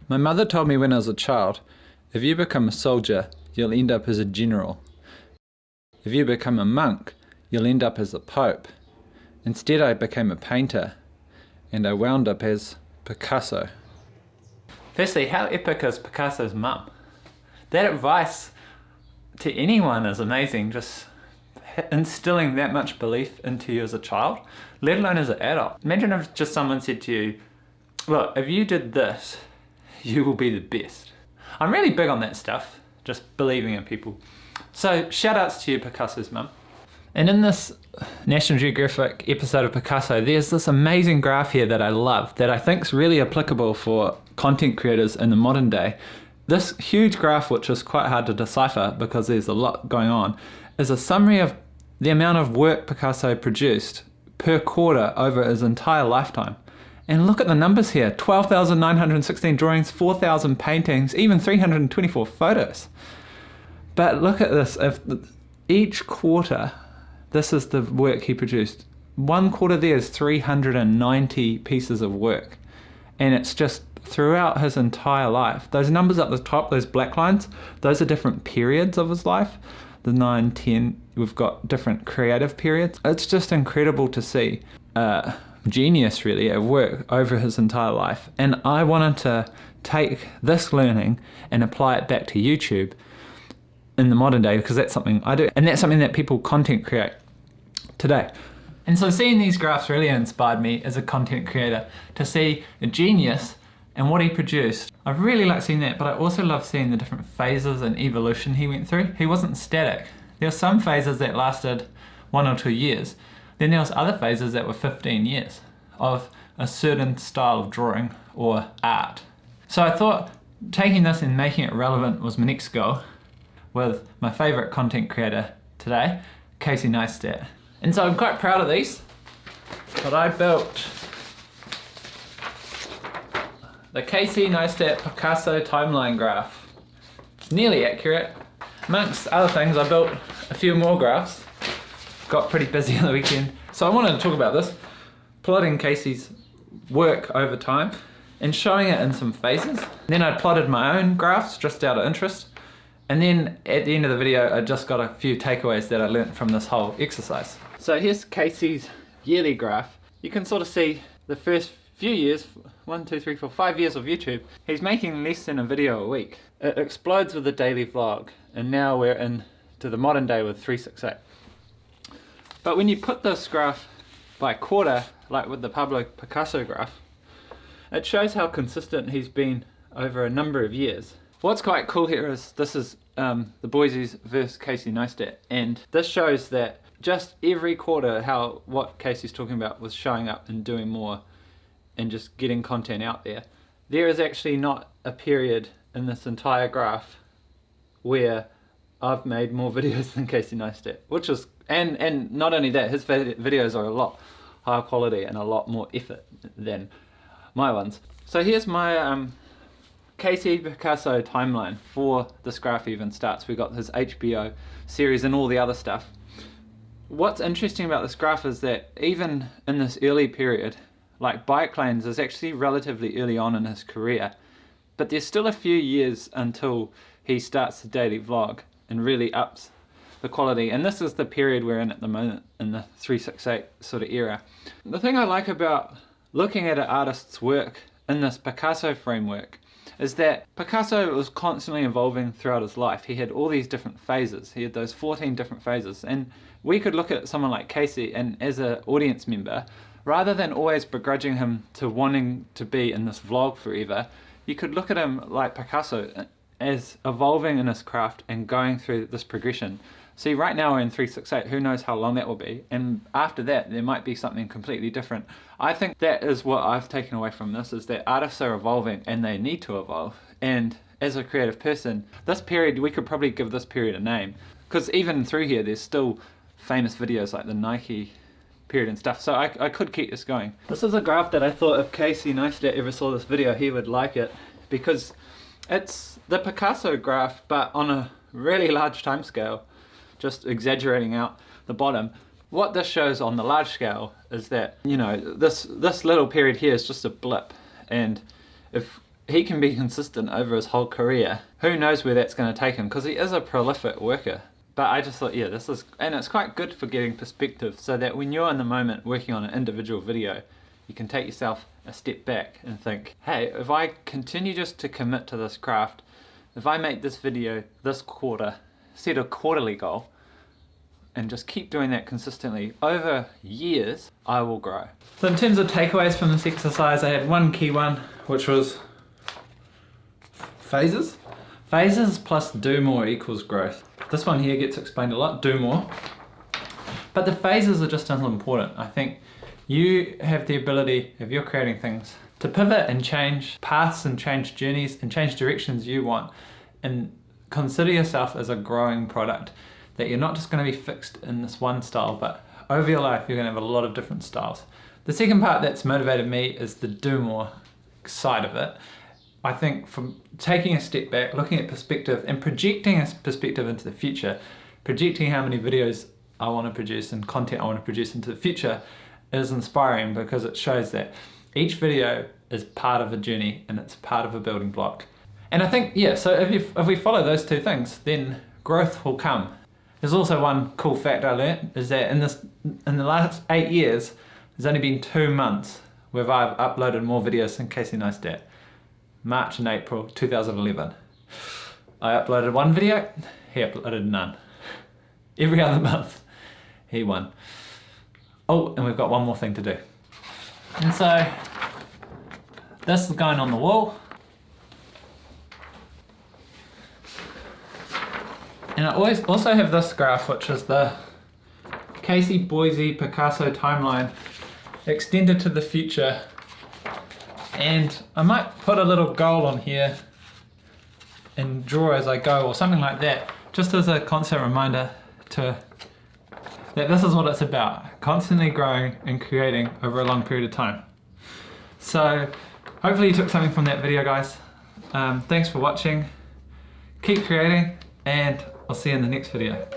My mother told me when I was a child, if you become a soldier, you'll end up as a general. If you become a monk, you'll end up as a pope. Instead, I became a painter, and I wound up as Picasso. Firstly, how epic is Picasso's mum? That advice to anyone is amazing, just instilling that much belief into you as a child, let alone as an adult. Imagine if just someone said to you, look, if you did this, you will be the best. I'm really big on that stuff, just believing in people. So shout outs to you, Picasso's mum. And in this National Geographic episode of Picasso, there's this amazing graph here that I love, that I think is really applicable for content creators in the modern day. This huge graph, which is quite hard to decipher because there's a lot going on, is a summary of the amount of work Picasso produced per quarter over his entire lifetime. And look at the numbers here, 12,916 drawings, 4,000 paintings, even 324 photos. But look at this, if each quarter, this is the work he produced. One quarter there is 390 pieces of work. And it's just throughout his entire life. Those numbers up the top, those black lines, those are different periods of his life. The 9, 10, we've got different creative periods. It's just incredible to see genius really at work over his entire life. And I wanted to take this learning and apply it back to YouTube in the modern day, because that's something I do, and that's something that people content create today. And so seeing these graphs really inspired me as a content creator to see a genius and what he produced. I really like seeing that, but I also love seeing the different phases and evolution he went through. He wasn't static. There were some phases that lasted 1 or 2 years. Then there was other phases that were 15 years of a certain style of drawing or art. So I thought taking this and making it relevant was my next goal with my favorite content creator today, Casey Neistat. And so I'm quite proud of these, but I built the Casey Neistat Picasso timeline graph. It's nearly accurate. Amongst other things, I built a few more graphs. Got pretty busy on the weekend. So I wanted to talk about this, plotting Casey's work over time and showing it in some phases. Then I plotted my own graphs just out of interest. And then at the end of the video, I just got a few takeaways that I learnt from this whole exercise. So here's Casey's yearly graph. You can sort of see the first few years, 1, 2, 3, 4, 5 years of YouTube, he's making less than a video a week. It explodes with the daily vlog, and now we're into the modern day with 368. But when you put this graph by quarter, like with the Pablo Picasso graph, it shows how consistent he's been over a number of years. What's quite cool here is this is the Boise's versus Casey Neistat, and this shows that just every quarter what Casey's talking about was showing up and doing more and just getting content out there. There is actually not a period in this entire graph where I've made more videos than Casey Neistat, which is, and not only that, his videos are a lot higher quality and a lot more effort than my ones. So here's my Casey Picasso timeline for this graph even starts. We got his HBO series and all the other stuff. What's interesting about this graph is that even in this early period, like bike lanes is actually relatively early on in his career, but there's still a few years until he starts the daily vlog and really ups the quality. And this is the period we're in at the moment, in the 368 sort of era. The thing I like about looking at an artist's work in this Picasso framework is that Picasso was constantly evolving throughout his life. He had all these different phases. He had those 14 different phases. And we could look at someone like Casey, and as an audience member, rather than always begrudging him to wanting to be in this vlog forever, you could look at him like Picasso as evolving in his craft and going through this progression. See, right now we're in 368, who knows how long that will be, and after that there might be something completely different. I think that is what I've taken away from this, is that artists are evolving and they need to evolve. And as a creative person, this period, we could probably give this period a name, because even through here there's still famous videos like the Nike period and stuff, so I could keep this going. This is a graph that I thought if Casey Neistat ever saw this video, he would like it, because it's the Picasso graph but on a really large time scale, just exaggerating out the bottom. What this shows on the large scale is that, you know, this little period here is just a blip, and if he can be consistent over his whole career. Who knows where that's going to take him, because he is a prolific worker. But I just thought, yeah, this is, and it's quite good for getting perspective, so that when you're in the moment working on an individual video, you can take yourself a step back and think, hey, if I continue just to commit to this craft, if I make this video this quarter, set a quarterly goal, and just keep doing that consistently over years, I will grow. So in terms of takeaways from this exercise, I had one key one, which was phases. Phases plus do more equals growth. This one here gets explained a lot, do more. But the phases are just as important. I think you have the ability, if you're creating things, to pivot and change paths and change journeys and change directions you want, and consider yourself as a growing product, that you're not just going to be fixed in this one style, but over your life you're going to have a lot of different styles. The second part that's motivated me is the do more side of it. I think from taking a step back, looking at perspective and projecting a perspective into the future, projecting how many videos I want to produce and content I want to produce into the future is inspiring, because it shows that each video is part of a journey and it's part of a building block. And I think, yeah, so if we follow those two things, then growth will come. There's also one cool fact I learned, is that in the last 8 years, there's only been 2 months where I've uploaded more videos than Casey Neistat. March and April 2011. I uploaded one video, he uploaded none. Every other month, he won. Oh, and we've got one more thing to do. And so, this is going on the wall. And I also have this graph, which is the Casey, Boise, Picasso timeline extended to the future. And I might put a little goal on here and draw as I go, or something like that, just as a constant reminder that this is what it's about, constantly growing and creating over a long period of time. So hopefully you took something from that video, guys. Thanks for watching, keep creating, and I'll see you in the next video.